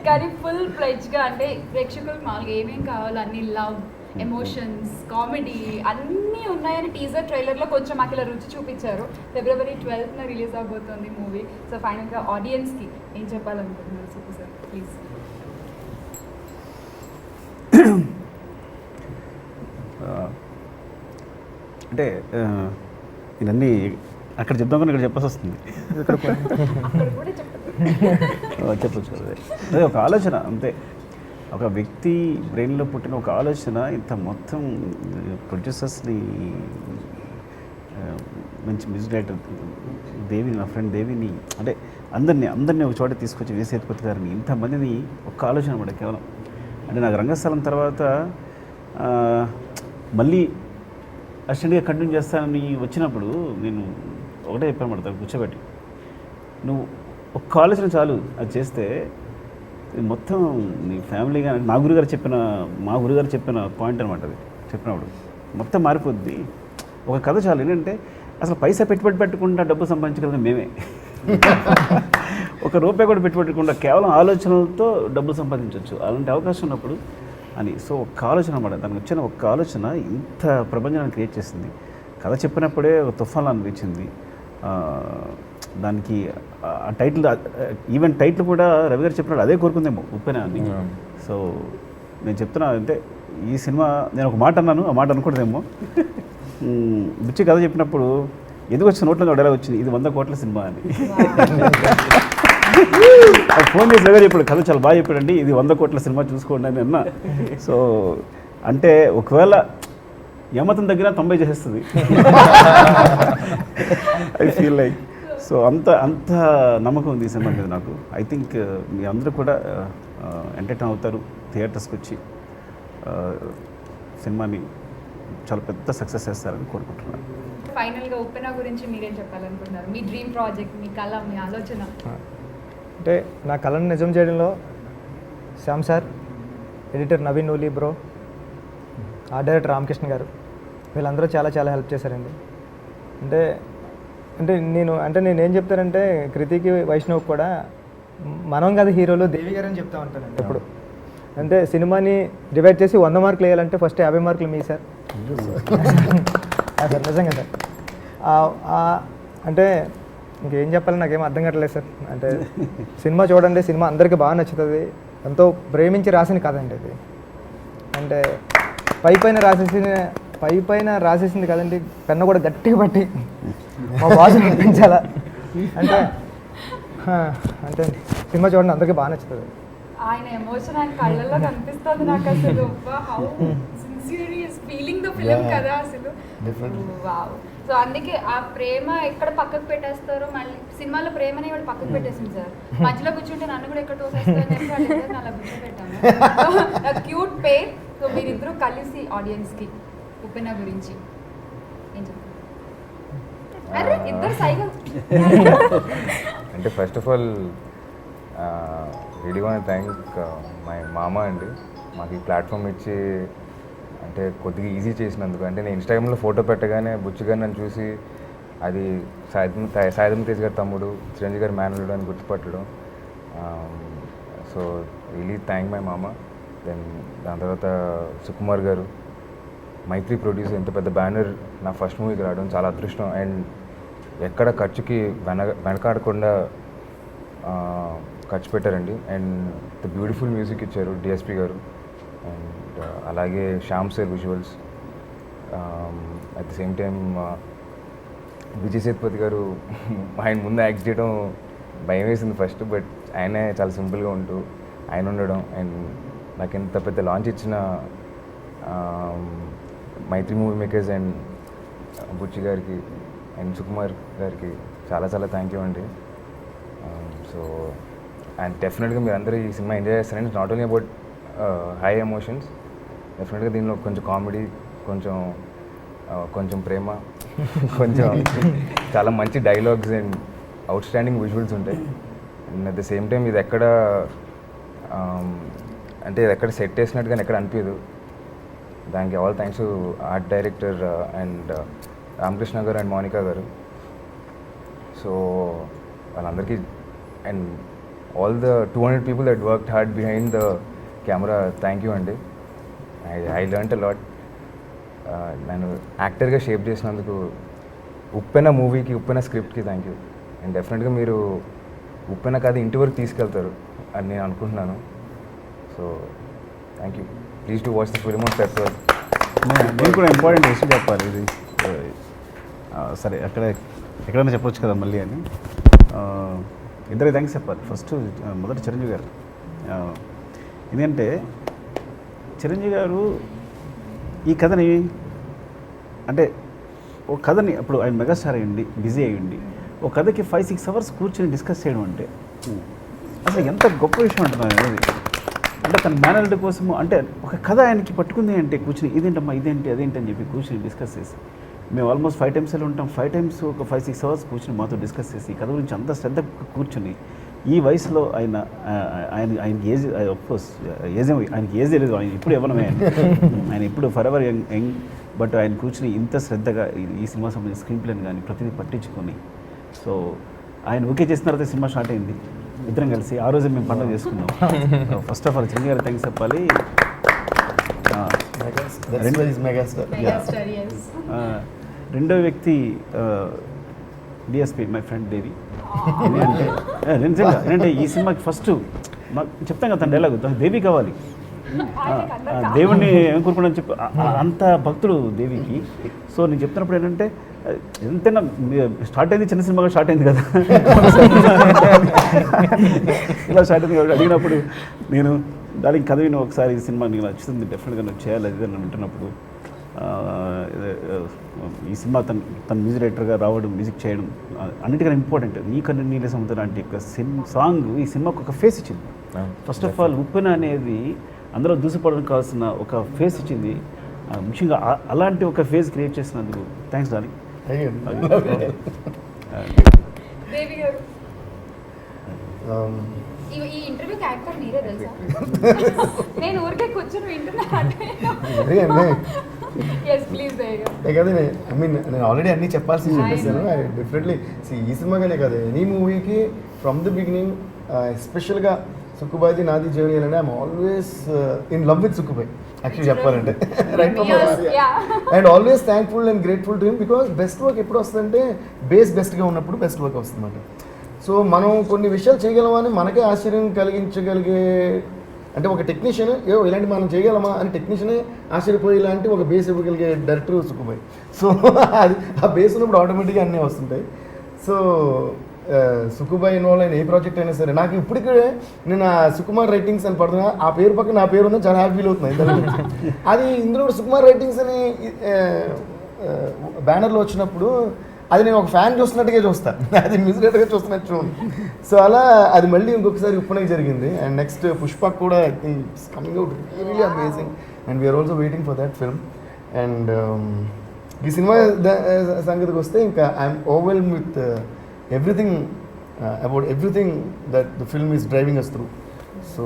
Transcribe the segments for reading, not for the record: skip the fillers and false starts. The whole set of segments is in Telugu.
కానీ ఫుల్ ప్లెడ్జ్గా అంటే ప్రేక్షకులకు మామూలుగా ఏమేం కావాలో అన్ని లవ్, ఎమోషన్స్, కామెడీ అన్నీ ఉన్నాయని టీజర్ ట్రైలర్లో కొంచెం మాకు ఇలా రుచి చూపించారు. February 12th రిలీజ్ అవబోతోంది మూవీ. సో ఫైనల్గా ఆడియన్స్కి ఏం చెప్పాలనుకుంటున్నారు సుబ్బు సార్ ప్లీజ్? అంటే ఇవన్నీ అక్కడ చెప్దాం కానీ ఇక్కడ చెప్పాల్సి వస్తుంది. అక్కడ కూడా చెప్పండి. చెప్పచ్చు అదే ఒక ఆలోచన అంతే. ఒక వ్యక్తి బ్రెయిన్లో పుట్టిన ఒక ఆలోచన ఇంత మొత్తం ప్రొడ్యూసర్స్ని, మంచి మ్యూజిక్ డైరెక్టర్ దేవిని, నా ఫ్రెండ్ దేవిని, అంటే అందరినీ ఒక చోట తీసుకొచ్చి విజయ్ సేతుపతి గారిని, ఇంతమందిని ఒక్క ఆలోచన పడ కేవలం. అంటే నాకు రంగస్థలం తర్వాత మళ్ళీ అసిస్టెంట్గా కంటిన్యూ చేస్తానని వచ్చినప్పుడు నేను ఒకటే చెప్పాను పడతాను కూర్చోబెట్టి, నువ్వు ఒక్క ఆలోచన చాలు అది చేస్తే మొత్తం నీ ఫ్యామిలీగా, మా గురుగారు చెప్పిన పాయింట్ అనమాట. అది చెప్పినప్పుడు మొత్తం మారిపోద్ది. ఒక కథ చాలు. ఏంటంటే అసలు పైసా పెట్టుబడి పెట్టకుండా డబ్బు సంపాదించగలిగిన మేమే. ఒక రూపాయి కూడా పెట్టుబడకుండా కేవలం ఆలోచనలతో డబ్బు సంపాదించవచ్చు. అలాంటి అవకాశం ఉన్నప్పుడు అని. సో ఒక్క ఆలోచన అన్నమాట. దానికి వచ్చిన ఒక్క ఆలోచన ఇంత ప్రపంచాన్ని క్రియేట్ చేసింది. కథ చెప్పినప్పుడే ఒక తుఫాన్లా అనిపించింది. దానికి ఆ టైటిల్, ఈవెన్ టైటిల్ కూడా రవి గారు చెప్పినప్పుడు అదే కోరుకుందేమో, ఉప్పెన అని. సో నేను చెప్తున్నా అంటే ఈ సినిమా, నేను ఒక మాట అన్నాను, ఆ మాట అనుకుంటుందేమో. బుచ్చి కథ చెప్పినప్పుడు ఎందుకు వచ్చిన నోట్లో ఎలా వచ్చింది, ఇది 100 కోట్ల సినిమా అని. ఫోన్ చేసి రవి గారు చెప్పాడు, కథ చాలా బాగా చెప్పాడండి, ఇది 100 కోట్ల సినిమా చూసుకోండి అని అన్నా. సో అంటే ఒకవేళ యమతం దగ్గర 90 చేసేస్తుంది. I feel like. సో అంత నమ్మకం ఉంది ఈ సినిమా మీద నాకు. ఐ థింక్ మీ అందరూ కూడా ఎంటర్టైన్ అవుతారు థియేటర్స్కి వచ్చి. సినిమాని చాలా పెద్ద సక్సెస్ చేస్తారని కోరుకుంటున్నాను. ఫైనల్గా ఉప్పెన గురించి మీరేం చెప్పాలనుకుంటున్నారు? మీ డ్రీమ్ ప్రాజెక్ట్, మీ కళ, మీ ఆలోచన. అంటే నా కళను నిజం చేయడంలో Shyam sir, editor Naveen Nooli bro, art director Ramakrishna గారు, వీళ్ళందరూ చాలా హెల్ప్ చేశారండి. అంటే నేను ఏం చెప్తానంటే, కృతికి, వైష్ణవ్ కూడా మనం కాదు హీరోలు, దేవి గారు అని చెప్తా ఉంటానండి ఎప్పుడు. అంటే సినిమాని డివైడ్ చేసి 100 మార్కులు వేయాలంటే ఫస్ట్ 50 మార్కులు మీ సార్. సార్ నిజంగా సార్. అంటే ఇంకేం చెప్పాలని నాకేం అర్థం కావట్లేదు సార్. అంటే సినిమా చూడండి, సినిమా అందరికీ బాగా నచ్చుతుంది. ఎంతో ప్రేమించి రాసిన కథ అండి ఇది. అంటే పైపైన రాసేసింది కదండి, పెన్ను కూడా గట్టిగా పట్టి మా బాస్ నడిపించాలా. అంటే సినిమా చూడండి, అందరికీ బాగా నచ్చుతుంది. ఆయన ఎమోషన్ ఆయన కళ్ళల్లో కనిపిస్తుంది నాకు అసలు. How sincere is feeling the film కదా అసలు. వావ్. సో అందుకే ఆ ప్రేమ ఎక్కడ పక్కకు పెట్టేస్తారో, మళ్ళీ సినిమాలో ప్రేమనే వాడు పక్కకు పెట్టేసింది సార్. మధ్యలో కూర్చుంటే నన్ను కూడా ఎక్కడ తోసేస్తారని చెప్పి వాళ్ళిద్దరు అలా కూర్చోబెట్టాము. క్యూట్ పేర్. సో మీరిద్దరూ కలిసి ఆడియన్స్కి ఉప్పెన గురించి ఏం చెప్తారు? అరే ఇద్దరు సైకిల్. అంటే first of all really want thank my మామ అండి, మాకు ఈ ప్లాట్ఫామ్ ఇచ్చి అంటే కొద్దిగా ఈజీ చేసినందుకు. అంటే నేను ఇన్స్టాగ్రామ్లో ఫోటో పెట్టగానే బుచ్చిగా నన్ను చూసి అది సాయిధం తేజ్ గారి తమ్ముడు, చిరంజీవి గారి మేనల్లుడు అని గుర్తుపట్టడం. సో రియలీ థ్యాంక్ మై మామ. దెన్ దాని తర్వాత సుకుమార్ గారు, మైత్రి ప్రొడ్యూసర్, ఇంత పెద్ద బ్యానర్ నా ఫస్ట్ మూవీకి రావడం చాలా అదృష్టం. అండ్ ఎక్కడ ఖర్చుకి వెనకాడకుండా ఖర్చు పెట్టారండి. అండ్ ద బ్యూటిఫుల్ మ్యూజిక్ ఇచ్చారు డిఎస్పి గారు. అండ్ అలాగే Shyam sir visuals. At the same time Vijay Sethupathi గారు, ఆయన ముందు యాక్ట్ చేయడం భయం వేసింది ఫస్ట్, బట్ ఆయనే చాలా సింపుల్గా ఉంటూ ఆయన ఉండడం. అండ్ నాకు ఇంత పెద్ద లాంచ్ ఇచ్చిన Mythri movie makers and Buchi గారికి అండ్ సుకుమార్ గారికి చాలా థ్యాంక్ యూ అండి. సో అండ్ డెఫినెట్గా మీరు అందరూ ఈ సినిమా ఎంజాయ్ చేస్తారండి. Not only about high emotions, డెఫినెట్గా దీనిలో కొంచెం కామెడీ, కొంచెం ప్రేమ, కొంచెం చాలా మంచి dialogues and outstanding visuals ఉంటాయి. And at the same time ఇది ఎక్కడ అంటే ఇది ఎక్కడ సెట్ చేసినట్టుగా ఎక్కడ అనిపించదు. దానికి all thanks art director and Ramakrishna garu and Mounika garu. So వాళ్ళందరికీ and all the 200 people that worked hard behind the camera, thank you అండి. I learnt a lot. నన్ను యాక్టర్గా షేప్ చేసినందుకు ఉప్పెన మూవీకి, ఉప్పెన స్క్రిప్ట్కి థ్యాంక్ యూ. అండ్ డెఫినెట్గా మీరు ఉప్పెన కథ ఇంటి వరకు తీసుకెళ్తారు అని నేను అనుకుంటున్నాను. So thank you. Please to watch the film on pepper. నేను కూడా ఇంపార్టెంట్ విషయం చెప్పాలి ఇది. సరే ఎక్కడైనా చెప్పొచ్చు కదా మళ్ళీ అని. ఇద్దరికి థ్యాంక్స్ చెప్పాలి. ఫస్ట్ మొదటి చిరంజీవి గారు. ఎందుకంటే చిరంజీవి గారు ఈ కథని, అంటే ఒక కథని, అప్పుడు ఆయన మెగాస్టార్ అయ్యండి, బిజీ అయ్యండి, ఒక కథకి 5-6 అవర్స్ కూర్చొని డిస్కస్ చేయడం అంటే అసలు ఎంత గొప్ప విషయం అంటున్నాను అనేది. అంటే తన మేనల్డ్ కోసము, అంటే ఒక కథ ఆయనకి పట్టుకుంది అంటే కూర్చుని ఇదేంటమ్మా, ఇదేంటి, అదేంటి అని చెప్పి కూర్చొని డిస్కస్ చేసి, మేము ఆల్మోస్ట్ 5 times వెళ్ళి ఉంటాం. 5 times ఒక 5-6 అవర్స్ కూర్చొని మాతో డిస్కస్ చేసి కథ గురించి అంత శ్రద్ధ కూర్చొని, ఈ వయసులో ఆయనకి ఏజ్, అఫ్కోర్స్ ఆయనకి ఏజ్ లేదు, ఆయన ఇప్పుడు ఇవ్వడమే, ఆయన ఇప్పుడు ఫర్ ఎవర్ యంగ్. బట్ ఆయన కూర్చుని ఇంత శ్రద్ధగా ఈ సినిమా సంబంధించిన స్క్రీన్ ప్లేని కానీ ప్రతిదీ పట్టించుకొని, సో ఆయన ఓకే చేసిన తర్వాత సినిమా స్టార్ట్ అయింది. ఇద్దరం కలిసి ఆ రోజే మేము పండుగ చేసుకున్నాం. ఫస్ట్ ఆఫ్ ఆల్ చిరంజీవి గారు థ్యాంక్స్ చెప్పాలి. రెండో వ్యక్తి డిఎస్పి, మై ఫ్రెండ్ దేవి. ఎందుకంటే ఈ సినిమాకి ఫస్ట్ నాకు చెప్తాను కదా తన డైలాగ్, దేవి కావాలి, దేవుణ్ణి ఏం కోరుకున్నాను చెప్పి అంత భక్తుడు దేవికి. సో నేను చెప్తున్నప్పుడు ఏంటంటే ఎంతైనా స్టార్ట్ అయింది చిన్న సినిమాగా స్టార్ట్ అయింది కదా, ఇలా స్టార్ట్ అయింది కాబట్టి అడిగినప్పుడు నేను దానికి కథ విని ఒకసారి ఈ సినిమా నీకు నచ్చుతుంది, డెఫినెట్గా నువ్వు చేయాలి అది అని వింటున్నప్పుడు ఈ సినిమా తన మ్యూజిక్ డైరెక్టర్గా రావడం, మ్యూజిక్ చేయడం అన్నిటికన్నా ఇంపార్టెంట్. నీకన్నా నీళ్ళ సముద్రం లాంటి ఒక సాంగ్ ఈ సినిమాకు ఒక ఫేస్ ఇచ్చింది. ఫస్ట్ ఆఫ్ ఆల్ ఉప్పెన అనేది అందరూ దూసిపోవడం కావాల్సిన ఒక ఫేస్ ఇచ్చింది. ముఖ్యంగా అలాంటి ఒక ఫేస్ క్రియేట్ చేసినందుకు థ్యాంక్స్ డార్లింగ్. దేవి గారు, ఈ ఇంటర్వ్యూకి యాక్టర్ మీరే తెలుసా? నేను ఊరికే కూర్చొని వింటున్నా. ఎస్ ప్లీజ్ దేవి గారు. కదా ఐ మీన్ నేను ఆల్రెడీ అన్నీ చెప్పాల్సి చెప్పేసాను. డెఫినెట్లీ ఈ సినిమాగానే కాదు, ఎనీ మూవీకి ఫ్రమ్ ది బిగినింగ్, ఎస్పెషల్గా సుక్కుబాయిది నాది జర్నీ అంటే I'm always in love with Sukkubhai actually చెప్పాలంటే, right from and always thankful and grateful to him. Because best work ఎప్పుడు వస్తుందంటే బెస్ట్గా ఉన్నప్పుడు బెస్ట్ వర్క్ వస్తుందన్నమాట. సో మనం కొన్ని విషయాలు చేయగలమని మనకే ఆశ్చర్యం కలిగించగలిగే, అంటే ఒక టెక్నీషియన్ ఇలాంటి మనం చేయగలమా అని టెక్నీషియనే ఆశ్చర్యపోయి ఇలాంటి ఒక బేస్ ఇవ్వగలిగే డైరెక్టర్ సుక్కుబాయ్. సో అది ఆ బేస్ ఉన్నప్పుడు ఆటోమేటిక్గా అన్నీ వస్తుంటాయి. సో సుక్కుబాయ్ ఇన్వాల్వ్ అయిన ఏ ప్రాజెక్ట్ అయినా సరే నాకు ఇప్పటికే నేను సుకుమార్ రైటింగ్స్ అని పడుతున్నా, ఆ పేరు పక్కన నా పేరు ఉందని చాలా హ్యాపీ ఫీల్ అవుతున్నాయి. అది ఇందులో సుకుమార్ రైటింగ్స్ అని బ్యానర్లో వచ్చినప్పుడు అది నేను ఒక ఫ్యాన్ చూస్తున్నట్టుగా చూస్తాను, అది మ్యూజిక్గా చూస్తున్నట్టు చూడండి. సో అలా అది మళ్ళీ ఇంకొకసారి ఉప్పనకి జరిగింది. అండ్ నెక్స్ట్ పుష్పక్ కూడా I think it's coming out really amazing and we are also waiting for that film. అండ్ ఈ సినిమా సంగతికి వస్తే ఇంకా I'm overwhelm with everything about everything that the film is driving us through. So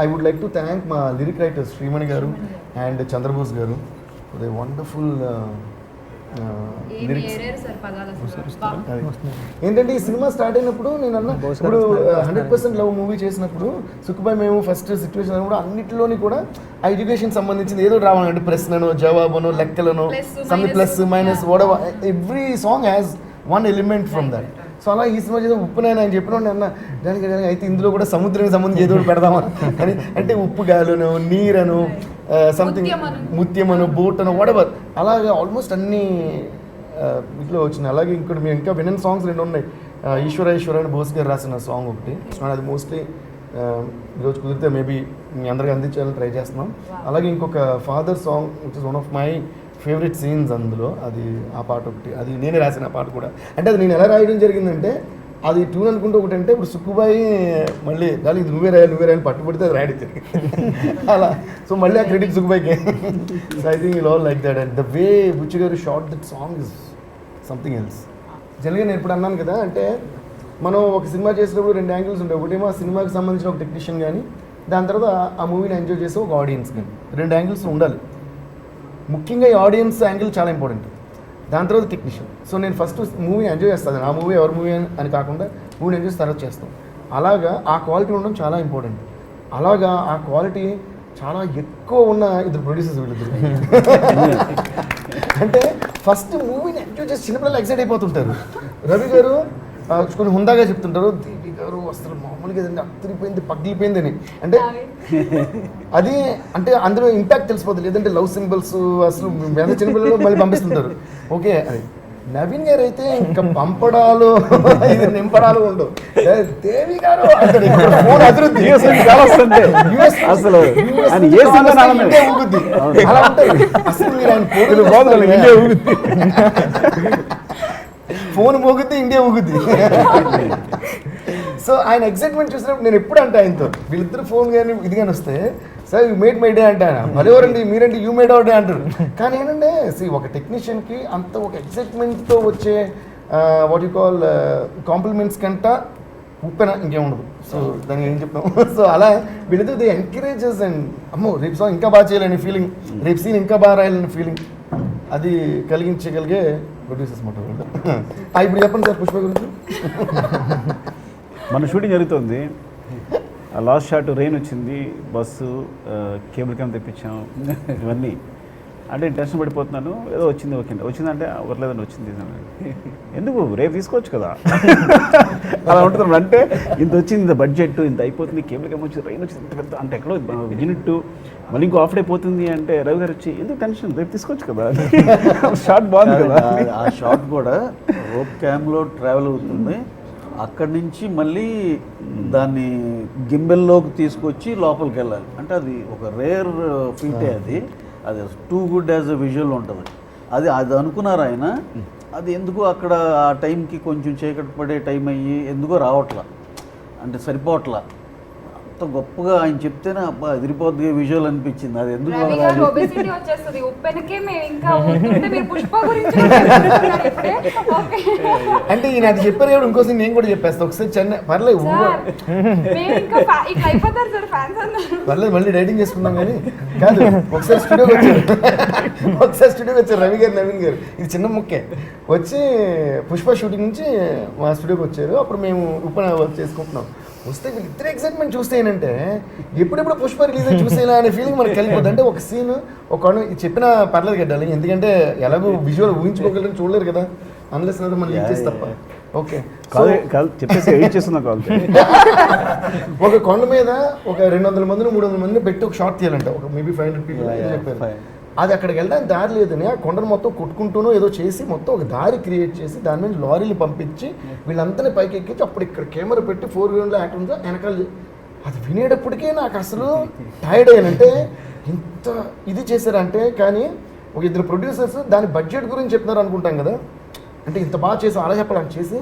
I would like to thank my lyric writers Srimani garu and Chandrabose garu for their wonderful lyrics. ఏంటంటే ఈ సినిమా స్టార్ట్ అయినప్పుడు నేను అన్న ఇప్పుడు 100% లవ్ మూవీ చేసినప్పుడు సుక్కుబాయ్ మేము ఫస్ట్ సిచ్యువేషన్ అయినప్పుడు అన్నింటిలోని కూడా ఆ ఎడ్యుకేషన్ సంబంధించింది ఏదో రావాలంటే ప్రశ్నను జవాబును లెక్కలను sum plus minus what every song has one element from that. So అలా ఈ సినిమా చేసి ఉప్పునైనా ఆయన చెప్పిన అన్న దానికి అయితే ఇందులో కూడా సముద్రానికి సంబంధించి ఏదో పెడదామా అని, అంటే ఉప్పు గాలును నీరను సంథింగ్ ముత్యమను బోటను వాటెవర్ అలాగే ఆల్మోస్ట్ అన్ని ఇంట్లో వచ్చినాయి. అలాగే ఇంకోటి మేము ఇంకా వినని సాంగ్స్ 2 ఉన్నాయి. ఈశ్వర అని బోస్ గారు రాసిన సాంగ్ ఒకటి, అది మోస్ట్లీ ఈరోజు కుదిరితే మేబీ మీ అందరికీ అందించాలని ట్రై చేస్తున్నాం. అలాగే ఇంకొక father song which is one of my favourite scenes అందులో, అది ఆ పాట ఒకటి, అది నేనే రాసిన పాట కూడా. అంటే అది నేను ఎలా రాయడం జరిగిందంటే అది ట్యూన్ అనుకుంటే ఒకటి, అంటే ఇప్పుడు సుక్కుబాయి మళ్ళీ దాని ఇది నువ్వే రాయాలి పట్టుబడితే అది రాయడం జరిగింది అలా. సో మళ్ళీ ఆ క్రెడిట్ సుక్కుబాయికి. So I think ill all like that and the way Buchi garu shot that song is something else. జనరల్గా నేను ఇప్పుడు అన్నాను కదా, అంటే మనం ఒక సినిమా చేసినప్పుడు 2 యాంగిల్స్ ఉంటాయి. ఒకటేమో ఆ సినిమాకి సంబంధించిన ఒక టెక్నీషియన్ కానీ, దాని తర్వాత ఆ మూవీని ఎంజాయ్ చేసే ఒక ఆడియన్స్ కానీ, 2 యాంగిల్స్ ఉండాలి. ముఖ్యంగా ఈ ఆడియన్స్ యాంగిల్ చాలా ఇంపార్టెంట్, దాని తర్వాత టెక్నీషియన్. సో నేను ఫస్ట్ మూవీ ఎంజాయ్ చేస్తాను, ఆ మూవీ ఎవరి మూవీ అని కాకుండా మూవీ ఎంజాయ్ చేసి తర్వాత చేస్తాం. అలాగా ఆ క్వాలిటీ ఉండడం చాలా ఇంపార్టెంట్. అలాగా ఆ క్వాలిటీ చాలా ఎక్కువ ఉన్న ఇద్దరు ప్రొడ్యూసర్స్ వీళ్ళిద్దరు. అంటే ఫస్ట్ మూవీని ఎంజాయ్ చేసి చిన్నపిల్లలు ఎక్సైట్ అయిపోతుంటారు. రవి గారు కొన్ని హుందాగా చెప్తుంటారు, దేవి గారు అసలు మామూలుగా ఏదండి అత్తిరిపోయింది పగిలిపోయింది అని. అంటే అది అంటే అందులో ఇంపాక్ట్ తెలిసిపోతుంది. లేదంటే లవ్ సింబల్స్ అసలు మీద చిన్నపిల్లలు మళ్ళీ పంపిస్తుంటారు. ఓకే, అది నవీన్ గారు అయితే ఇంకా పంపడాలు ఇది నింపడాలు ఉండవు. దేవి గారు ఫోన్ అభివృద్ధి అసలు ఊగుద్ది అలా ఉంటుంది. అసలు మీరు ఆయన ఫోన్ మోగుద్ది, ఇండియా ఊగుద్ది. సో ఆయన ఎక్సైట్మెంట్ చూసినప్పుడు నేను ఎప్పుడు అంటే ఆయనతో వీళ్ళిద్దరు ఫోన్ కానీ ఇది కానీ వస్తే sir you made my day అంటే ఆయన మరెవరండి మీరంటే యూ మేడ్ అవర్ డే అంటారు. కానీ ఏంటంటే ఒక టెక్నీషియన్కి అంత ఒక ఎక్సైట్మెంట్తో వచ్చే వాట్ యూ కాల్ కాంప్లిమెంట్స్ కంట ఉప్పెన ఇంకేముండదు. సో దానికి ఏం చెప్తాం. సో అలా వీళ్ళిద్దరు ది ఎంకరేజెస్ అండ్ అమ్మో రేపు సాంగ్ ఇంకా బాగా చేయాలని ఫీలింగ్, రేపు సీన్ ఇంకా బాగా రాయాలని ఫీలింగ్ అది కలిగించగలిగే ప్రొడ్యూసర్స్ మాట. ఇప్పుడు చెప్పండి సార్ పుష్ప గురించి. మన షూటింగ్ జరుగుతుంది, లాస్ట్ షాట్ రెయిన్ వచ్చింది, బస్సు కేబుల్ క్యామ్ తెప్పించాం, ఇవన్నీ అంటే టెన్షన్ పడిపోతున్నాను. ఏదో వచ్చింది ఓకే వచ్చిందంటే వర్లేదని వచ్చింది, ఎందుకు రేపు తీసుకోవచ్చు కదా అలా ఉంటుంది. అంటే ఇంత వచ్చింది, ఇంత బడ్జెట్ ఇంత అయిపోతుంది, కేబుల్ క్యామ్ వచ్చింది, రెయిన్ వచ్చింది, ఇంత పెద్ద అంటే ఎక్కడో యూనిట్ మళ్ళీ ఇంకో ఆఫ్ అయిపోతుంది అంటే రవి గారు వచ్చి ఎందుకు టెన్షన్ రేపు తీసుకోవచ్చు కదా. షాట్ బాగుంది కదా. ఆ షాట్ కూడా రోప్ క్యామ్లో ట్రావెల్ అవుతుంది, అక్కడి నుంచి మళ్ళీ దాన్ని గింబెల్లోకి తీసుకొచ్చి లోపలికి వెళ్ళాలి. అంటే అది ఒక రేర్ ఫీటే, అది too good as a visual ఉంటుంది. అది అనుకున్నారు ఆయన. అది ఎందుకు అక్కడ ఆ టైంకి కొంచెం చీకటి పడే టైం అయ్యి ఎందుకో రావట్లా, అంటే సరిపోవట్లా. అంత గొప్పగా ఆయన చెప్తేనే అబ్బా ఎదిరిపోద్ది విజువల్ అనిపించింది. అది ఎందుకు అంటే ఈయన అది చెప్పారు కాబట్టి ఇంకోసారి నేను కూడా చెప్పేస్తా. ఒకసారి చెన్నై పర్లేదు పర్లేదు మళ్ళీ డైటింగ్ చేసుకుందాం కానీ కాదు. ఒకసారి స్టూడియోకి వచ్చారు రవి గారు, నవీన్ గారు. ఇది చిన్న ముక్కే వచ్చి పుష్ప షూటింగ్ నుంచి మా స్టూడియోకి వచ్చారు. అప్పుడు మేము ఉప్పన వర్క్ చేసుకుంటున్నాం. వస్తే వీళ్ళిద్దరు ఎక్సైట్మెంట్ చూస్తే ఏంటంటే ఎప్పుడెప్పుడు పుష్ప రిలీజ్ అయ్యి చూసేలా అనే ఫీలింగ్ మనకు కలిగిపోతుంది. అంటే ఒక సీన్ ఒక చెప్పిన పర్లేదు కట్టాలి, ఎందుకంటే ఎలాగో విజువల్ ఊహించుకోగలని చూడలేరు కదా అన్లెస్ మనం ఇచ్చేసి తప్ప. ఓకే చెప్పేసి ఎడిట్ చేస్తున్నా కాల్. ఒక కొండ మీద ఒక 200 మందిని 300 మందిని పెట్టి ఒక షాట్ తీయాలంట, ఒక మేబీ 500 పీపుల్ చెప్పారు. అది అక్కడికి వెళ్ళడానికి దారి లేదని ఆ కొండను మొత్తం కొట్టుకుంటూనో ఏదో చేసి మొత్తం ఒక దారి క్రియేట్ చేసి దాని మీద లారీలు పంపించి వీళ్ళందరినీ పైకి ఎక్కించి అప్పుడు ఇక్కడ కెమెరా పెట్టి 4 గ్రౌండ్లో యాక్టర్ ఉందో వెనకాల. అది వినేటప్పటికే నాకు అసలు టైర్డ్ అయ్యానంటే ఇంత ఇది చేశారంటే. కానీ ఒక ఇద్దరు ప్రొడ్యూసర్స్ దాని బడ్జెట్ గురించి చెప్తున్నారు అనుకుంటాం కదా, అంటే ఇంత బాగా చేసాం అలా చెప్పాలని చేసి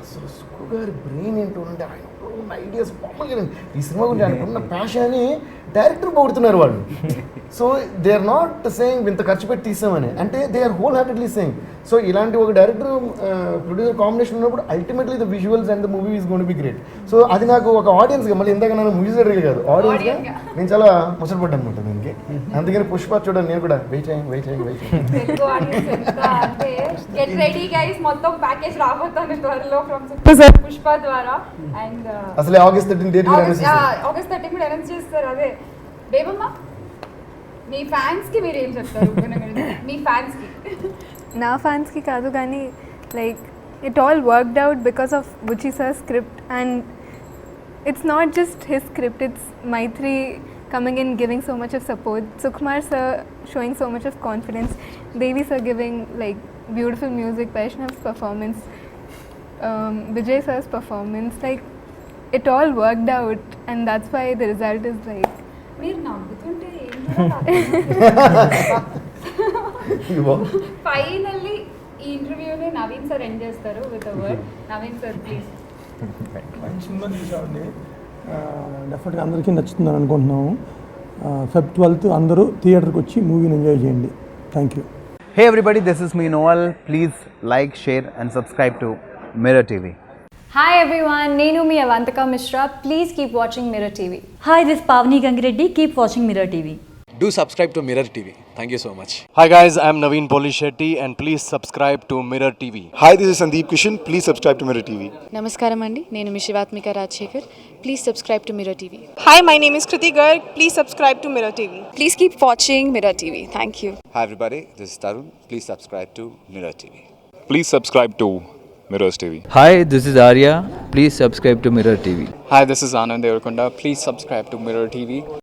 అసలు సుక్కు గారి బ్రెయిన్ ఏంటో అంటే ఆయన ఉన్న ఐడియాస్ మామూలుగా ఈ సినిమా గురించి ఆయనకు ఉన్న ప్యాషన్ అని డైరెక్టర్ పొగుడుతున్నారు వాళ్ళు. So they are not saying ఇంత ఖర్చు పెట్టి తీసామని, అంటే they are whole heartedly saying. So ఇలాంటి ఒక డైరెక్టర్ ప్రొడ్యూసర్ కాంబినేషన్ ఉన్నప్పుడు ultimately the visuals and the movie is going to be great. So అది నాకు ఒక ఆడియన్స్గా మళ్ళీ ఇందాక నేను మూవీస్ డైరెక్టర్ కాదు ఆడియన్స్గా నేను చాలా ముసలిపడ్డాను అనమాట దీనికి. అందుకని పుష్ప చూడండి నేను కూడా వెయిట్ చేయండి. అసలే ఆగస్ట్ 13 డేట్ కూడా అనౌన్స్ చేస్తారు. అదే దేవమ్మ మీ ఫ్యాన్స్ కి మీరు ఏం చెప్తారు? మీ ఫ్యాన్స్ కి నా ఫ్యాన్స్ కి కాదు కానీ like it all worked out because of Buchi sir script and it's not just his script, it's Mythri coming in giving so much of support, Sukumar sir showing so much of confidence, Devi sir giving like beautiful music, Vaishnav's performance, Vijay sir's performance, like it all worked out and that's why the result is like మీరు నవ్వుతుంటే ఫైనల్లీ ఈ ఇంటర్వ్యూని నవీన్ సార్ ఎండ్ చేస్తారు with a word. Naveen sir please. డెఫినెట్గా అందరికీ నచ్చుతుందని అనుకుంటున్నాము. Feb 12th అందరూ థియేటర్కి వచ్చి మూవీని ఎంజాయ్ చేయండి. Thank you. Hey everybody, this is me Noel. Please like, share and subscribe to Mirror TV. Hi everyone, Nenu mi Avantika Mishra. Please keep watching Mirror TV. Hi, this is Pavni Gangireddy. Keep watching Mirror TV. Do subscribe to Mirror TV. Thank you so much. Hi guys, I'm Naveen Polishetty and please subscribe to Mirror TV. Hi, this is Sandeep Kishan. Please subscribe to Mirror TV. నమస్కారం అండి, నేను మీ Shivathmika Rajasekhar. Please subscribe to mirror TV. Hi, my name is Kriti Garg. Please subscribe to Mirror TV. Please keep watching mirror TV. Thank you. Hi everybody, this is Tarun. Please subscribe to Mirror TV. Please subscribe to Mirrors TV. Hi, this is Arya. Please subscribe to Mirror TV. Hi, this is Anand Devarkonda. Please subscribe to Mirror TV.